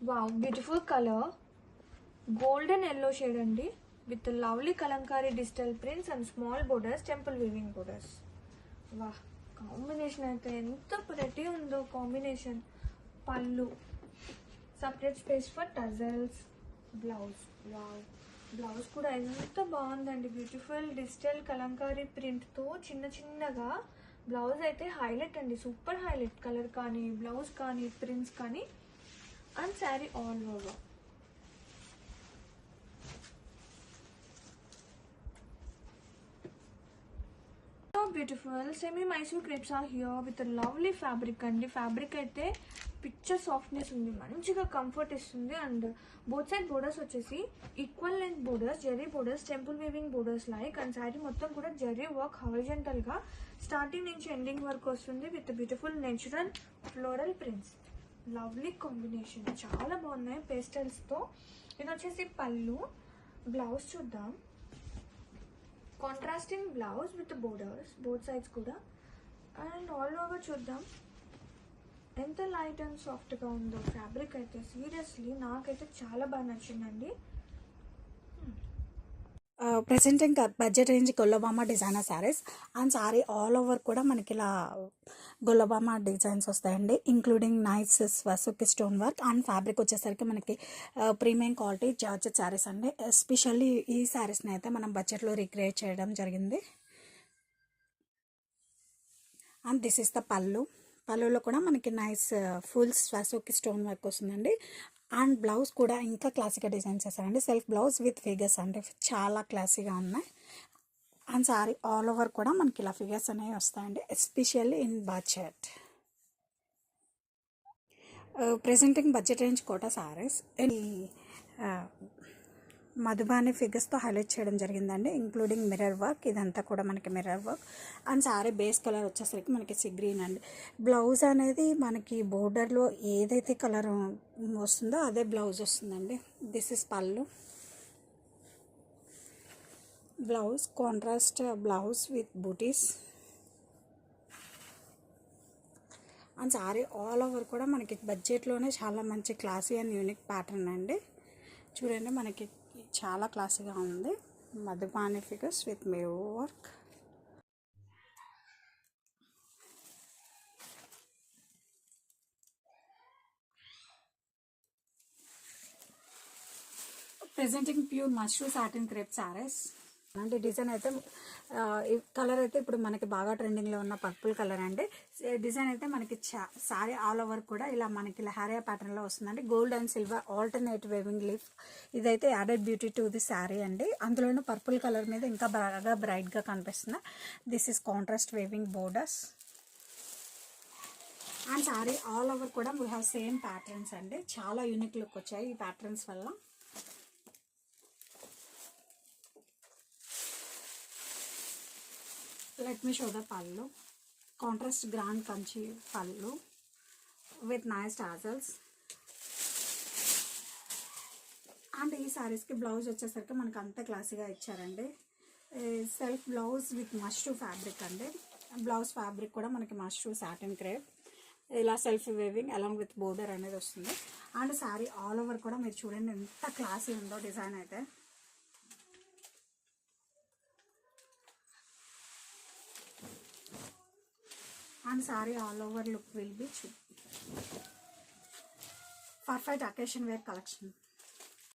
Wow, beautiful colour, golden yellow shade అండి, with lovely Kalamkari digital prints and small borders, temple weaving borders. వా, combination అయితే ఎంత pretty ఉందో combination. పళ్ళు, separate space for tassels, blouse. Wow, blouse కూడా ఎంత బాగుందండి, బ్యూటిఫుల్ డిజిటల్ కలంకారీ ప్రింట్తో చిన్న చిన్నగా. బ్లౌజ్ అయితే హైలైట్ అండి, సూపర్ హైలైట్. కలర్ కానీ, బ్లౌజ్ కానీ, ప్రింట్స్ కానీ, and sari all over. Beautiful semi Mysore crepes are here with lovely fabric అండి. ఫ్యాబ్రిక్ అయితే పిక్చర్ సాఫ్ట్నెస్ ఉంది, మంచిగా కంఫర్ట్ ఇస్తుంది. అండ్ బోత్ సైడ్ బోర్డర్స్ వచ్చేసి equal length borders, zari borders, temple weaving borders like. And sari మొత్తం కూడా జెరీ వర్క్ హారిజంటల్ గా స్టార్టింగ్ నుంచి ఎండింగ్ వరకు వస్తుంది with beautiful natural floral prints. Lovely combination, చాలా బాగున్నాయి పేస్టల్స్ తో. ఇది వచ్చేసి పళ్ళు. బ్లౌజ్ చూద్దాం. Contrasting blouse with borders both sides కూడా. అండ్ ఆల్ ఓవర్ చూద్దాం ఎంత లైట్ అండ్ సాఫ్ట్గా ఉందో ఫ్యాబ్రిక్ అయితే. సీరియస్లీ నాకైతే చాలా బాగా నచ్చిందండి. ప్రెసెంట్ ఇంకా budget range Gollabhama designer saris. And sari all over కూడా మనకి ఇలా గొల్లబామ డిజైన్స్ వస్తాయండి, including nice Swarovski stone work. And fabric వచ్చేసరికి మనకి ప్రీమియం క్వాలిటీ జార్జెట్ శారీస్ అండి. ఎస్పెషల్లీ ఈ శారీస్ని అయితే మనం బడ్జెట్లో రీక్రియేట్ చేయడం జరిగింది. అండ్ దిస్ ఇస్ ద పళ్ళు. పళ్ళులో కూడా మనకి నైస్ ఫుల్ స్వసుకి స్టోన్ వర్క్ వస్తుందండి. అండ్ బ్లౌజ్ కూడా ఇంకా క్లాసిక్గా డిజైన్ చేశారండి, సెల్ఫ్ బ్లౌజ్ విత్ ఫిగర్స్ అంటే చాలా క్లాసీగా ఉన్నాయి. అండ్ సారీ ఆల్ ఓవర్ కూడా మనకి ఇలా ఫిగర్స్ అనేవి వస్తాయండి, especially in budget. Presenting budget range Kota saris Madhubani ఫిగర్స్తో హైలైట్ చేయడం జరిగిందండి, ఇంక్లూడింగ్ మిర్రర్ వర్క్. ఇదంతా కూడా మనకి mirror work. And sari base colour వచ్చేసరికి మనకి సీ గ్రీన్ అండి. బ్లౌజ్ అనేది మనకి బోర్డర్లో ఏదైతే కలర్ వస్తుందో అదే బ్లౌజ్ వస్తుందండి. This is pallu. Blouse contrast blouse with buttis. And sari all over కూడా మనకి బడ్జెట్లోనే చాలా మంచి క్లాసీ అండ్ యూనిక్ ప్యాటర్న్ అండి. చూడండి మనకి చాలా క్లాసీగా ఉంది. Madhubani figures with mirror work. Presenting pure mashru satin crepe saris. అంటే డిజైన్ అయితే కలర్ అయితే ఇప్పుడు మనకి బాగా ట్రెండింగ్లో ఉన్న పర్పుల్ కలర్ అండి. డిజైన్ అయితే మనకి సారీ ఆల్ ఓవర్ కూడా ఇలా మనకి లహారియా ప్యాటర్న్లో వస్తుందండి. Gold and silver alternate weaving leaf. ఇదైతే added beauty to the sari అండి. అందులోనూ పర్పుల్ కలర్ మీద ఇంకా బాగా బ్రైట్గా కనిపిస్తుంది. This is contrast weaving borders. And sari all over కూడా వీ హ్యావ్ సేమ్ ప్యాటర్న్స్ అండి. చాలా యూనిక్ లుక్ వచ్చాయి ఈ ప్యాటర్న్స్ వల్ల. Let me show the pallu. Contrast grand kanchi pallu with nice tassels. And ఈ శారీస్కి బ్లౌజ్ వచ్చేసరికి మనకు అంత క్లాసీగా ఇచ్చారండి. Self blouse with mashru fabric అండి. బ్లౌజ్ ఫ్యాబ్రిక్ కూడా మనకి మష్రూ సాటిన్ క్రేప్, ఇలా self weaving along with border అనేది వస్తుంది. అండ్ శారీ ఆల్ ఓవర్ కూడా మీరు చూడండి ఎంత క్లాసీ ఉందో డిజైన్ అయితే. And saree all over look will be perfect occasion wear collection.